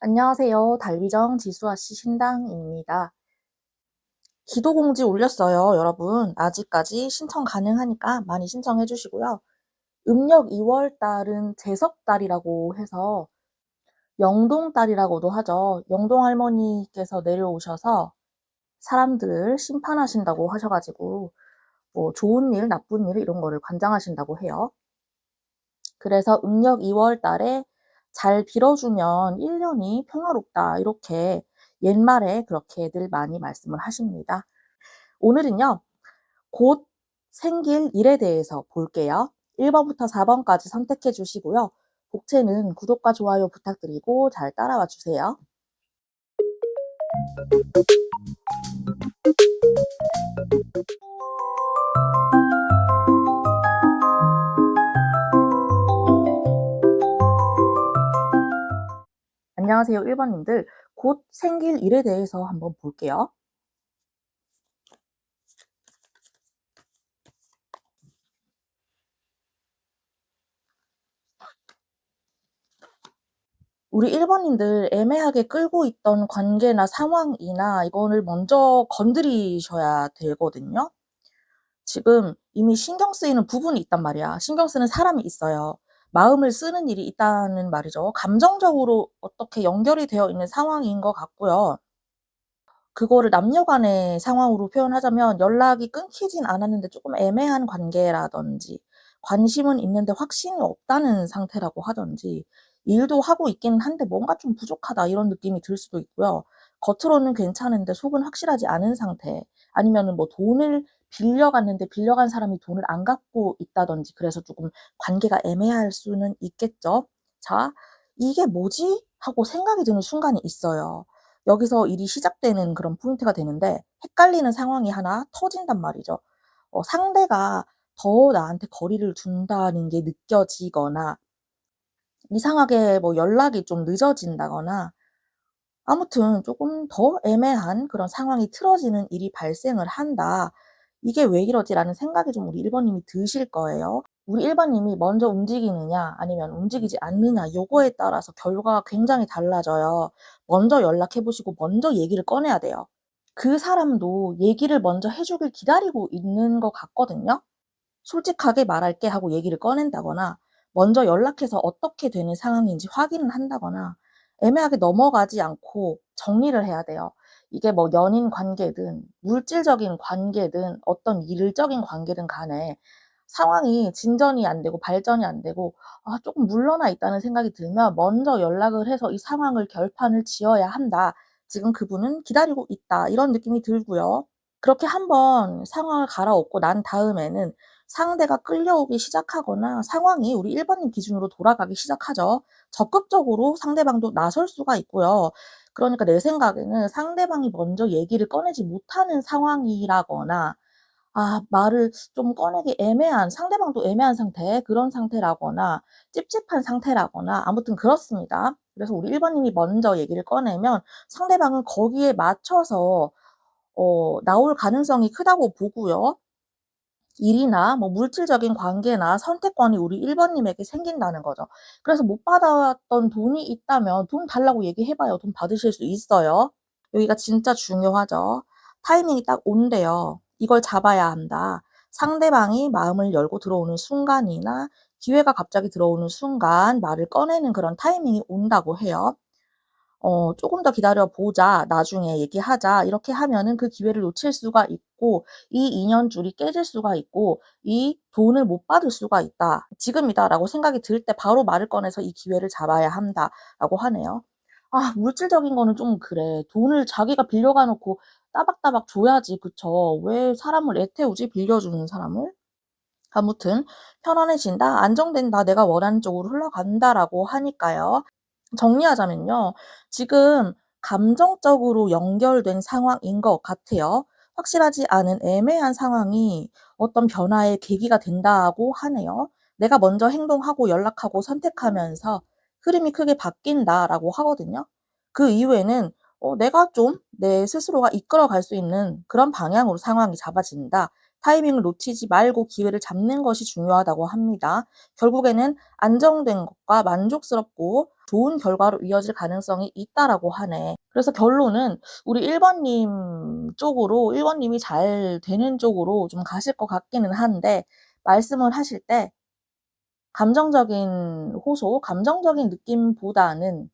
안녕하세요. 달비정 지수아씨 신당입니다. 기도공지 올렸어요, 여러분. 아직까지 신청 가능하니까 많이 신청해 주시고요. 음력 2월 달은 제석달이라고 해서 영동달이라고도 하죠. 영동 할머니께서 내려오셔서 사람들을 심판하신다고 하셔가지고 뭐 좋은 일, 나쁜 일 이런 거를 관장하신다고 해요. 그래서 음력 2월 달에 잘 빌어주면 1년이 평화롭다. 이렇게 옛말에 그렇게들 많이 말씀을 하십니다. 오늘은요, 곧 생길 일에 대해서 볼게요. 1번부터 4번까지 선택해 주시고요. 복채는 구독과 좋아요 부탁드리고 잘 따라와 주세요. 안녕하세요, 1번님들. 곧 생길 일에 대해서 한번 볼게요. 우리 1번님들 애매하게 끌고 있던 관계나 상황이나 이거를 먼저 건드리셔야 되거든요. 지금 이미 신경 쓰이는 부분이 있단 말이야. 신경 쓰는 사람이 있어요. 마음을 쓰는 일이 있다는 말이죠. 감정적으로 어떻게 연결이 되어 있는 상황인 것 같고요. 그거를 남녀 간의 상황으로 표현하자면 연락이 끊기진 않았는데 조금 애매한 관계라든지 관심은 있는데 확신이 없다는 상태라고 하든지 일도 하고 있기는 한데 뭔가 좀 부족하다 이런 느낌이 들 수도 있고요. 겉으로는 괜찮은데 속은 확실하지 않은 상태 아니면은 뭐 돈을 빌려갔는데 빌려간 사람이 돈을 안 갚고 있다든지 그래서 조금 관계가 애매할 수는 있겠죠. 자, 이게 뭐지? 하고 생각이 드는 순간이 있어요. 여기서 일이 시작되는 그런 포인트가 되는데 헷갈리는 상황이 하나 터진단 말이죠. 상대가 더 나한테 거리를 둔다는 게 느껴지거나 이상하게 뭐 연락이 좀 늦어진다거나 아무튼 조금 더 애매한 그런 상황이 틀어지는 일이 발생을 한다. 이게 왜 이러지라는 생각이 좀 우리 1번님이 드실 거예요. 우리 1번님이 먼저 움직이느냐 아니면 움직이지 않느냐 요거에 따라서 결과가 굉장히 달라져요. 먼저 연락해 보시고 먼저 얘기를 꺼내야 돼요. 그 사람도 얘기를 먼저 해 주길 기다리고 있는 것 같거든요. 솔직하게 말할게 하고 얘기를 꺼낸다거나 먼저 연락해서 어떻게 되는 상황인지 확인을 한다거나 애매하게 넘어가지 않고 정리를 해야 돼요. 이게 뭐 연인 관계든 물질적인 관계든 어떤 일적인 관계든 간에 상황이 진전이 안 되고 발전이 안 되고 조금 물러나 있다는 생각이 들면 먼저 연락을 해서 이 상황을 결판을 지어야 한다. 지금 그분은 기다리고 있다. 이런 느낌이 들고요. 그렇게 한번 상황을 갈아엎고 난 다음에는 상대가 끌려오기 시작하거나 상황이 우리 1번님 기준으로 돌아가기 시작하죠. 적극적으로 상대방도 나설 수가 있고요. 그러니까 내 생각에는 상대방이 먼저 얘기를 꺼내지 못하는 상황이라거나 말을 좀 꺼내기 애매한 상대방도 애매한 상태 그런 상태라거나 찝찝한 상태라거나 아무튼 그렇습니다. 그래서 우리 1번님이 먼저 얘기를 꺼내면 상대방은 거기에 맞춰서 나올 가능성이 크다고 보고요. 일이나 뭐 물질적인 관계나 선택권이 우리 1번님에게 생긴다는 거죠. 그래서 못 받았던 돈이 있다면 돈 달라고 얘기해 봐요. 돈 받으실 수 있어요. 여기가 진짜 중요하죠. 타이밍이 딱 온대요. 이걸 잡아야 한다. 상대방이 마음을 열고 들어오는 순간이나 기회가 갑자기 들어오는 순간 말을 꺼내는 그런 타이밍이 온다고 해요. 조금 더 기다려 보자. 나중에 얘기하자. 이렇게 하면은 그 기회를 놓칠 수가 있고 이 인연줄이 깨질 수가 있고 이 돈을 못 받을 수가 있다. 지금이다라고 생각이 들 때 바로 말을 꺼내서 이 기회를 잡아야 한다라고 하네요. 물질적인 거는 좀 그래. 돈을 자기가 빌려가 놓고 따박따박 줘야지. 그쵸? 왜 사람을 애태우지? 빌려주는 사람을? 아무튼 편안해진다. 안정된다. 내가 원하는 쪽으로 흘러간다라고 하니까요. 정리하자면요. 지금 감정적으로 연결된 상황인 것 같아요. 확실하지 않은 애매한 상황이 어떤 변화의 계기가 된다고 하네요. 내가 먼저 행동하고 연락하고 선택하면서 흐름이 크게 바뀐다라고 하거든요. 그 이후에는 내가 좀 내 스스로가 이끌어갈 수 있는 그런 방향으로 상황이 잡아진다. 타이밍을 놓치지 말고 기회를 잡는 것이 중요하다고 합니다. 결국에는 안정된 것과 만족스럽고 좋은 결과로 이어질 가능성이 있다라고 하네. 그래서 결론은 우리 1번님 쪽으로 1번님이 잘 되는 쪽으로 좀 가실 것 같기는 한데 말씀을 하실 때 감정적인 호소, 감정적인 느낌보다는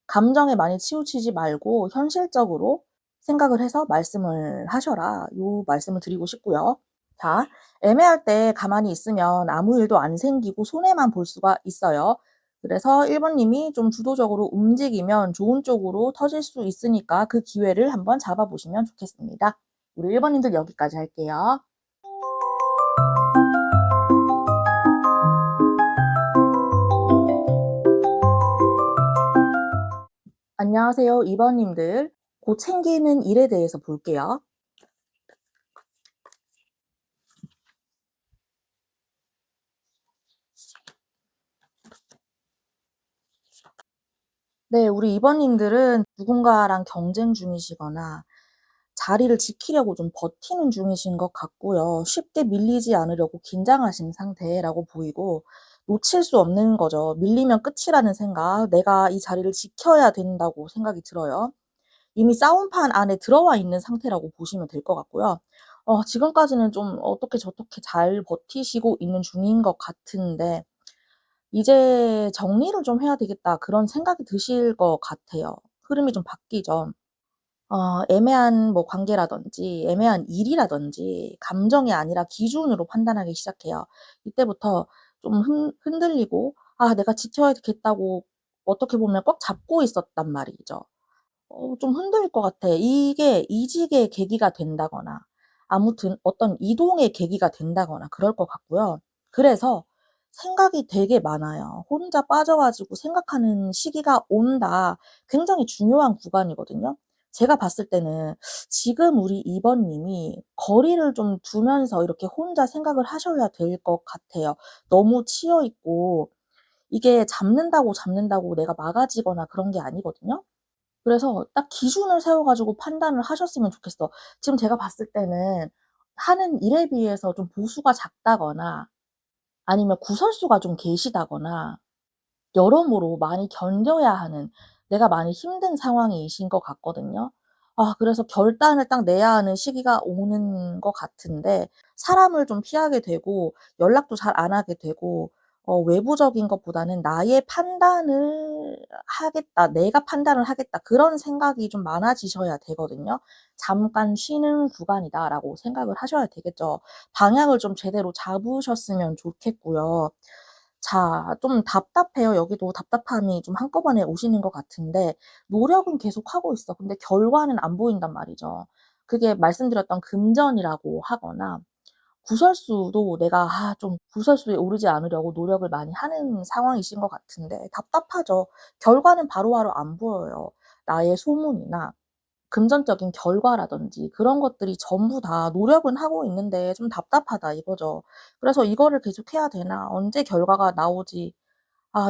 감정에 많이 치우치지 말고 현실적으로 생각을 해서 말씀을 하셔라. 요 말씀을 드리고 싶고요. 자, 애매할 때 가만히 있으면 아무 일도 안 생기고 손해만 볼 수가 있어요. 그래서 1번님이 좀 주도적으로 움직이면 좋은 쪽으로 터질 수 있으니까 그 기회를 한번 잡아보시면 좋겠습니다. 우리 1번님들 여기까지 할게요. 안녕하세요, 2번님들. 곧 챙기는 일에 대해서 볼게요. 네, 우리 2번님들은 누군가랑 경쟁 중이시거나 자리를 지키려고 좀 버티는 중이신 것 같고요. 쉽게 밀리지 않으려고 긴장하신 상태라고 보이고 놓칠 수 없는 거죠. 밀리면 끝이라는 생각, 내가 이 자리를 지켜야 된다고 생각이 들어요. 이미 싸움판 안에 들어와 있는 상태라고 보시면 될 것 같고요. 지금까지는 좀 어떻게 저렇게 잘 버티시고 있는 중인 것 같은데 '이제 정리를 좀 해야 되겠다.' 그런 생각이 드실 것 같아요. 흐름이 좀 바뀌죠. 애매한 뭐 관계라든지 애매한 일이라든지 감정이 아니라 기준으로 판단하기 시작해요. 이때부터 좀 흔들리고 '아 내가 지켜야겠다.'고 어떻게 보면 꽉 잡고 있었단 말이죠. 좀 흔들릴 것 같아. 이게 이직의 계기가 된다거나 아무튼 어떤 이동의 계기가 된다거나 그럴 것 같고요. 그래서 생각이 되게 많아요. 혼자 빠져 가지고 생각하는 시기가 온다. 굉장히 중요한 구간이거든요. 제가 봤을 때는 지금 우리 2번님이 거리를 좀 두면서 이렇게 혼자 생각을 하셔야 될 것 같아요. 너무 치여 있고 이게 잡는다고 내가 막아지거나 그런 게 아니거든요. 그래서 딱 기준을 세워 가지고 판단을 하셨으면 좋겠어. 지금 제가 봤을 때는 하는 일에 비해서 좀 보수가 작다거나 아니면 구설수가 좀 계시다거나 여러모로 많이 견뎌야 하는 내가 많이 힘든 상황이신 것 같거든요. 그래서 결단을 딱 내야 하는 시기가 오는 것 같은데 사람을 좀 피하게 되고 연락도 잘 안 하게 되고 외부적인 것보다는 '나의 판단을 하겠다. 내가 판단을 하겠다.' 그런 생각이 좀 많아지셔야 되거든요. '잠깐 쉬는 구간이다.'라고 생각을 하셔야 되겠죠. 방향을 좀 제대로 잡으셨으면 좋겠고요. 자, 좀 답답해요. 여기도 답답함이 좀 한꺼번에 오시는 것 같은데 노력은 계속하고 있어. 근데 결과는 안 보인단 말이죠. 그게 말씀드렸던 금전이라고 하거나 구설수도 내가 좀 구설수에 오르지 않으려고 노력을 많이 하는 상황이신 것 같은데 답답하죠. 결과는 바로바로 안 보여요. 나의 소문이나 금전적인 결과라든지 그런 것들이 전부 다 노력은 하고 있는데 좀 답답하다 이거죠. 그래서 '이거를 계속해야 되나? 언제 결과가 나오지?'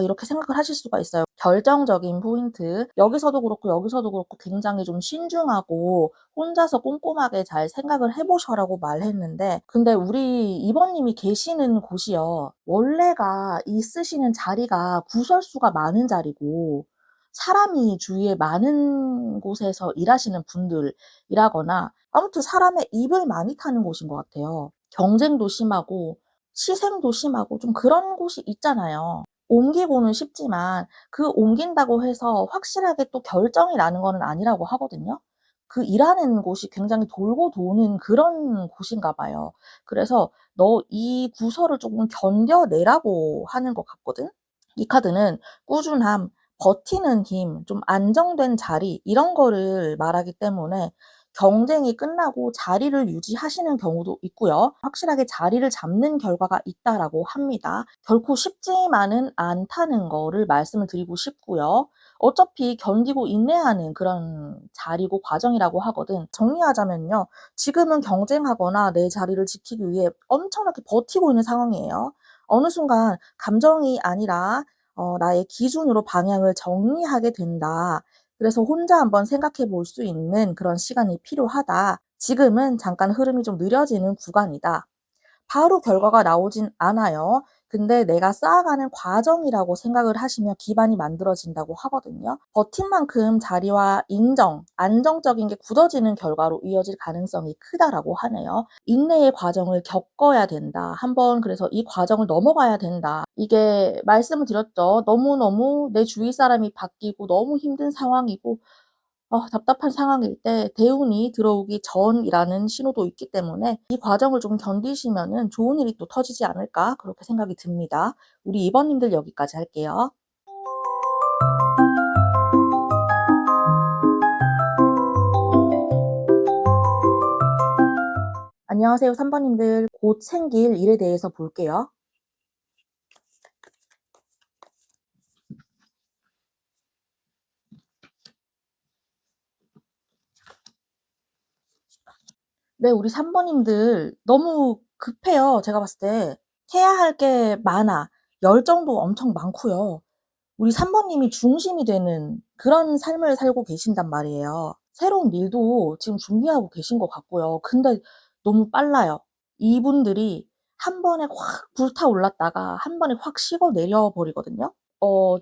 이렇게 생각을 하실 수가 있어요. 결정적인 포인트 여기서도 그렇고 여기서도 그렇고 굉장히 좀 신중하고 혼자서 꼼꼼하게 잘 생각을 해 보셔라고 말했는데 근데 우리 2번님이 계시는 곳이요. 원래가 있으시는 자리가 구설수가 많은 자리고 사람이 주위에 많은 곳에서 일하시는 분들이라거나 아무튼 사람의 입을 많이 타는 곳인 것 같아요. 경쟁도 심하고 시샘도 심하고 좀 그런 곳이 있잖아요. 옮기고는 싶지만 그 옮긴다고 해서 확실하게 또 결정이 나는 거는 아니라고 하거든요. 그 일하는 곳이 굉장히 돌고 도는 그런 곳인가 봐요. 그래서 "너 이 부서를 쪼금 견뎌내라."고 하는 것 같거든. 이 카드는 꾸준함, 버티는 힘, 좀 안정된 자리 이런 거를 말하기 때문에 경쟁이 끝나고 자리를 유지하시는 경우도 있고요. 확실하게 자리를 잡는 결과가 있다라고 합니다. 결코 쉽지만은 않다는 거를 말씀을 드리고 싶고요. 어차피 견디고 인내하는 그런 자리고 과정이라고 하거든. 정리하자면요. 지금은 경쟁하거나 내 자리를 지키기 위해 엄청나게 버티고 있는 상황이에요. 어느 순간 감정이 아니라 나의 기준으로 방향을 정리하게 된다. 그래서 혼자 한번 생각해 볼 수 있는 그런 시간이 필요하다. 지금은 잠깐 흐름이 좀 느려지는 구간이다. 바로 결과가 나오진 않아요. 근데 내가 쌓아가는 과정이라고 생각을 하시면 기반이 만들어진다고 하거든요. 버틴 만큼 자리와 인정, 안정적인 게 굳어지는 결과로 이어질 가능성이 크다라고 하네요. 인내의 과정을 겪어야 된다. 한번 그래서 이 과정을 넘어가야 된다. 이게 말씀을 드렸죠. 너무너무 내 주위 사람이 바뀌고 너무 힘든 상황이고 답답한 상황일 때 대운이 들어오기 전이라는 신호도 있기 때문에 이 과정을 좀 견디시면은 좋은 일이 또 터지지 않을까 그렇게 생각이 듭니다. 우리 2 번님들 여기까지 할게요. 안녕하세요 3 번님들. 곧 생길 일에 대해서 볼게요. 네 우리 3 번님들 너무 급해요 제가 봤을 때. 해야 할 게 많아. 열정도 엄청 많고요. 우리 3 번님이 중심이 되는 그런 삶을 살고 계신단 말이에요. 새로운 일도 지금 준비하고 계신 것 같고요. 근데 너무 빨라요. 이분들이 한 번에 확 불타올랐다가 한 번에 확 식어내려 버리거든요.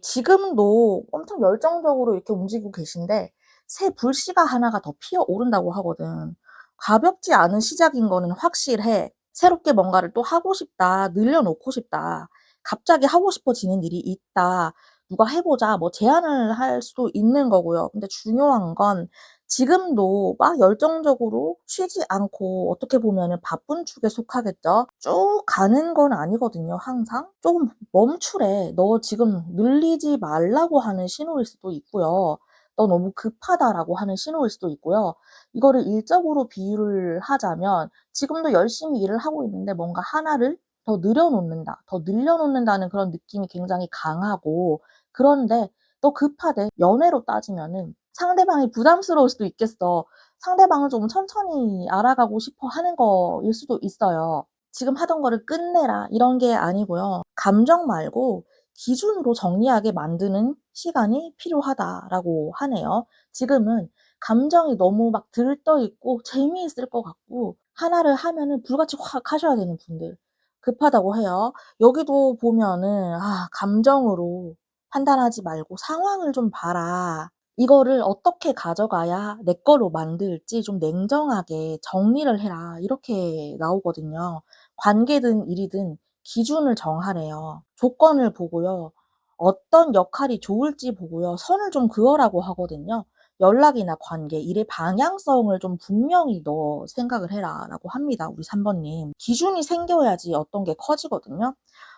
지금도 엄청 열정적으로 이렇게 움직이고 계신데 새 불씨가 하나가 더 피어오른다고 하거든. 가볍지 않은 시작인 거는 확실해. 새롭게 뭔가를 또 하고 싶다. 늘려놓고 싶다. 갑자기 하고 싶어지는 일이 있다. 누가 해 보자 뭐 제안을 할 수도 있는 거고요. 근데 중요한 건 지금도 막 열정적으로 쉬지 않고 어떻게 보면은 바쁜 축에 속하겠죠. 쭉 가는 건 아니거든요 항상. 쪼금 멈추래. 너 지금 늘리지 말라고 하는 신호일 수도 있고요. 너 너무 급하다라고 하는 신호일 수도 있고요. 이거를 일적으로 비유를 하자면 지금도 열심히 일을 하고 있는데 뭔가 하나를 더 늘여놓는다, 더 늘려놓는다는 그런 느낌이 굉장히 강하고 그런데 "너 급하대." 연애로 따지면은 상대방이 부담스러울 수도 있겠어. 상대방을 좀 천천히 알아가고 싶어 하는 거일 수도 있어요. "지금 하던 거를 끝내라." 이런 게 아니고요. 감정 말고 기준으로 정리하게 만드는 시간이 필요하다라고 하네요. 지금은 감정이 너무 막 들떠 있고 재미있을 것 같고 하나를 하면은 불같이 확 하셔야 되는 분들 급하다고 해요. 여기도 보면은 감정으로 판단하지 말고 "상황을 좀 봐라. 이거를 어떻게 가져가야 내 거로 만들지 좀 냉정하게 정리를 해라." 이렇게 나오거든요. 관계든 일이든 기준을 정하래요. 조건을 보고요. 어떤 역할이 좋을지 보고요. 선을 좀 그으라고 하거든요. 연락이나 관계, 일의 방향성을 좀 분명히 너 생각을 해라라고 합니다. 우리 3 번님. 기준이 생겨야지 어떤 게 커지거든요.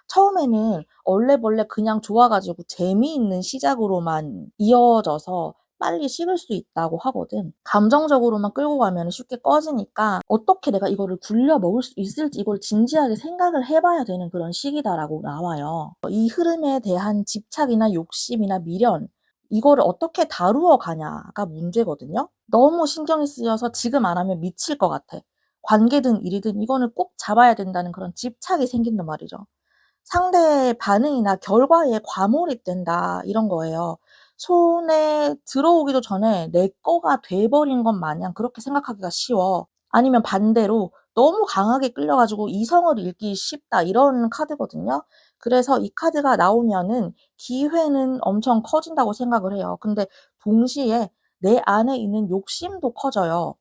처음에는 얼레벌레 그냥 좋아 가지고 재미있는 시작으로만 이어져서 빨리 식을 수 있다고 하거든. 감정적으로만 끌고 가면은 쉽게 꺼지니까 어떻게 내가 이거를 굴려 먹을 수 있을지 이걸 진지하게 생각을 해 봐야 되는 그런 시기다라고 나와요. 이 흐름에 대한 집착이나 욕심이나 미련 이거를 어떻게 다루어 가냐가 문제거든요. 너무 신경이 쓰여서 지금 안 하면 미칠 것 같아. 관계든 일이든 이거는 꼭 잡아야 된다는 그런 집착이 생긴단 말이죠. 상대의 반응이나 결과에 과몰입된다 이런 거예요. 손에 들어오기도 전에 내 거가 돼 버린 것 마냥 그렇게 생각하기가 쉬워. 아니면 반대로 너무 강하게 끌려 가지고 이성을 잃기 쉽다 이런 카드거든요. 그래서 이 카드가 나오면은 기회는 엄청 커진다고 생각을 해요. 근데 동시에 내 안에 있는 욕심도 커져요.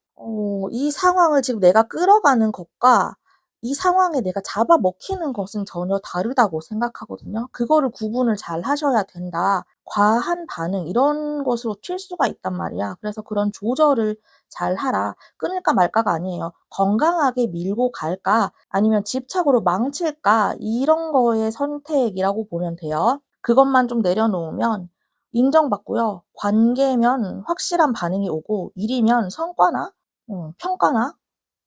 이 상황을 지금 내가 끌어가는 것과 이 상황에 내가 잡아먹히는 것은 전혀 다르다고 생각하거든요. 그거를 구분을 잘 하셔야 된다. 과한 반응 이런 것으로 튈 수가 있단 말이야. 그래서 그런 조절을 잘하라. 끊을까 말까가 아니에요. 건강하게 밀고 갈까 아니면 집착으로 망칠까 이런 거의 선택이라고 보면 돼요. 그것만 좀 내려놓으면 인정받고요. 관계면 확실한 반응이 오고 일이면 성과나 평가나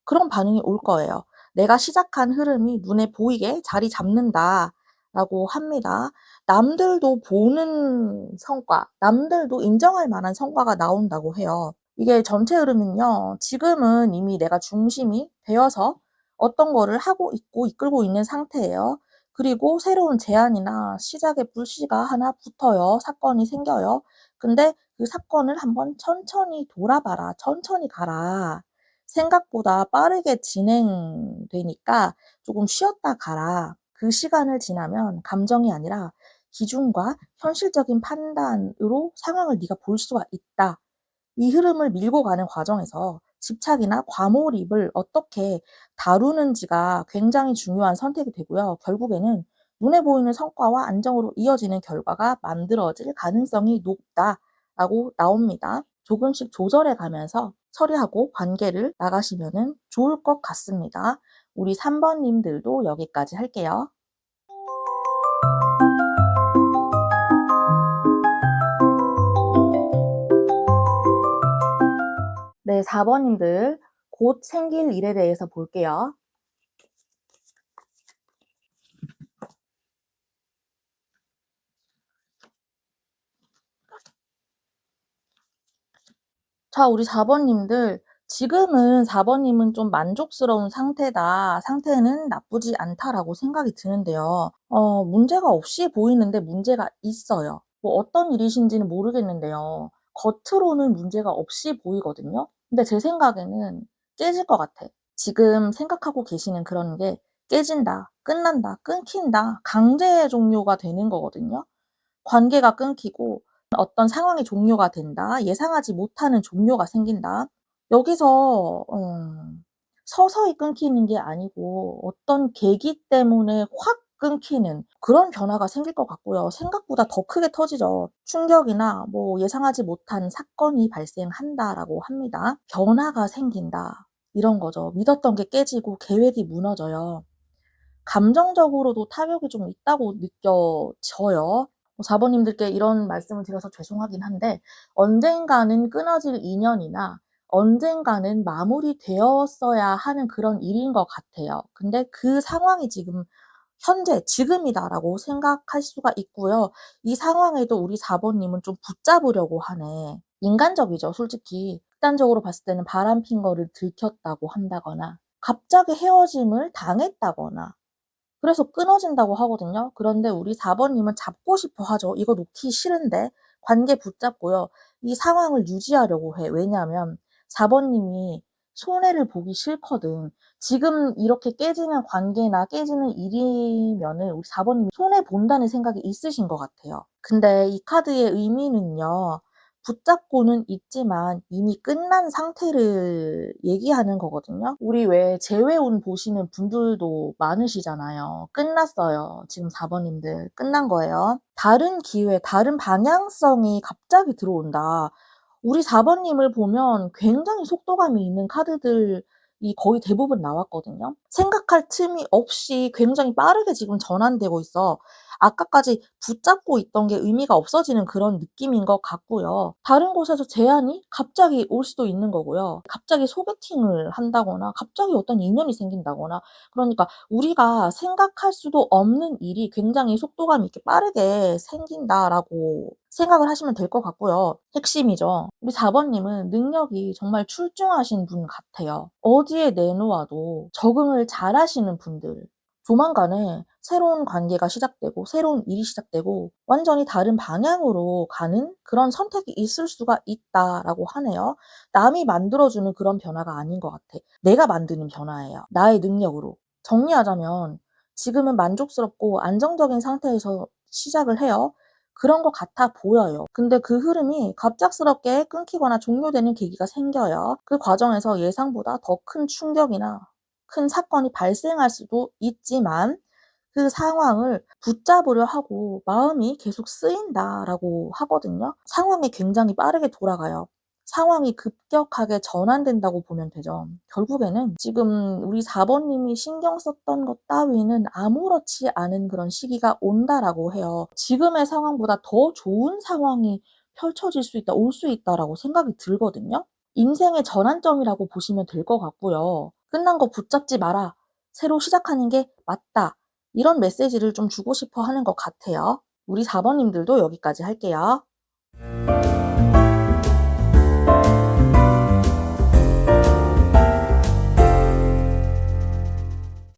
그런 반응이 올 거예요. "내가 시작한 흐름이 눈에 보이게 자리 잡는다."라고 합니다. 남들도 보는 성과, 남들도 인정할 만한 성과가 나온다고 해요. 이게 전체 흐름은요. 지금은 이미 내가 중심이 되어서 어떤 거를 하고 있고 이끌고 있는 상태예요. 그리고 새로운 제안이나 시작의 불씨가 하나 붙어요. 사건이 생겨요. 근데 그 사건을 한번 천천히 돌아봐라. 천천히 가라. 생각보다 빠르게 진행되니까 조금 쉬었다 가라. 그 시간을 지나면 감정이 아니라 기준과 현실적인 판단으로 상황을 네가 볼 수가 있다. 이 흐름을 밀고 가는 과정에서 집착이나 과몰입을 어떻게 다루는지가 굉장히 중요한 선택이 되고요. 결국에는 눈에 보이는 성과와 안정으로 이어지는 결과가 만들어질 가능성이 높다라고 나옵니다. 조금씩 조절해 가면서 처리하고 관계를 나가시면 좋을 것 같습니다. 우리 3번 님들도 여기까지 할게요. 네, 4번 님들 곧 생길 일에 대해서 볼게요. 자, 우리 4번 님들 지금은 4번 님은 좀 만족스러운 상태다. 상태는 나쁘지 않다라고 생각이 드는데요. 문제가 없이 보이는데 문제가 있어요. 뭐 어떤 일이신지는 모르겠는데요. 겉으로는 문제가 없이 보이거든요. 근데 제 생각에는 깨질 것 같아. 지금 생각하고 계시는 그런 게 깨진다, 끝난다, 끊긴다, 강제 종료가 되는 거거든요. 관계가 끊기고 어떤 상황이 종료가 된다. 예상하지 못하는 종료가 생긴다. 여기서 서서히 끊기는 게 아니고 어떤 계기 때문에 확 끊기는 그런 변화가 생길 것 같고요. 생각보다 더 크게 터지죠. 충격이나 뭐 예상하지 못한 사건이 발생한다라고 합니다. 변화가 생긴다. 이런 거죠. 믿었던 게 깨지고 계획이 무너져요. 감정적으로도 타격이 좀 있다고 느껴져요. 4번 님들께 이런 말씀을 드려서 죄송하긴 한데 언젠가는 끊어질 인연이나 언젠가는 마무리되었어야 하는 그런 일인 것 같아요. 근데 그 상황이 지금 현재 지금이다라고 생각할 수가 있고요. 이 상황에도 우리 4번 님은 좀 붙잡으려고 하네. 인간적이죠, 솔직히. 극단적으로 봤을 때는 바람핀 거를 들켰다고 한다거나 갑자기 헤어짐을 당했다거나 그래서 끊어진다고 하거든요. 그런데 우리 4번 님은 잡고 싶어 하죠. 이거 놓기 싫은데 관계 붙잡고요. 이 상황을 유지하려고 해. 왜냐하면 4번 님이 손해를 보기 싫거든. 지금 이렇게 깨지는 관계나 깨지는 일이면은 우리 4번 님이 손해 본다는 생각이 있으신 것 같아요. 근데 이 카드의 의미는요. 붙잡고는 있지만 이미 끝난 상태를 얘기하는 거거든요. 우리 왜 재회운 보시는 분들도 많으시잖아요. 끝났어요. 지금 4번 님들 끝난 거예요. 다른 기회, 다른 방향성이 갑자기 들어온다. 우리 4번 님을 보면 굉장히 속도감이 있는 카드들이 거의 대부분 나왔거든요. 생각할 틈이 없이 굉장히 빠르게 지금 전환되고 있어. 아까까지 붙잡고 있던 게 의미가 없어지는 그런 느낌인 것 같고요. 다른 곳에서 제안이 갑자기 올 수도 있는 거고요. 갑자기 소개팅을 한다거나 갑자기 어떤 인연이 생긴다거나 그러니까 우리가 생각할 수도 없는 일이 굉장히 속도감 있게 빠르게 생긴다라고 생각을 하시면 될 것 같고요. 핵심이죠. 우리 4번 님은 능력이 정말 출중하신 분 같아요. 어디에 내놓아도 적응을 잘하시는 분들. 조만간에 새로운 관계가 시작되고 새로운 일이 시작되고 완전히 다른 방향으로 가는 그런 선택이 있을 수가 있다라고 하네요. 남이 만들어주는 그런 변화가 아닌 것 같아. 내가 만드는 변화예요. 나의 능력으로. 정리하자면 지금은 만족스럽고 안정적인 상태에서 시작을 해요. 그런 것 같아 보여요. 근데 그 흐름이 갑작스럽게 끊기거나 종료되는 계기가 생겨요. 그 과정에서 예상보다 더 큰 충격이나 큰 사건이 발생할 수도 있지만 그 상황을 붙잡으려 하고 마음이 계속 쓰인다라고 하거든요. 상황이 굉장히 빠르게 돌아가요. 상황이 급격하게 전환된다고 보면 되죠. 결국에는 지금 우리 4번 님이 신경 썼던 것 따위는 아무렇지 않은 그런 시기가 온다라고 해요. 지금의 상황보다 더 좋은 상황이 펼쳐질 수 있다, 올 수 있다라고 생각이 들거든요. 인생의 전환점이라고 보시면 될 것 같고요. 끝난 거 붙잡지 마라. 새로 시작하는 게 맞다. 이런 메시지를 좀 주고 싶어 하는 것 같아요. 우리 4번 님들도 여기까지 할게요.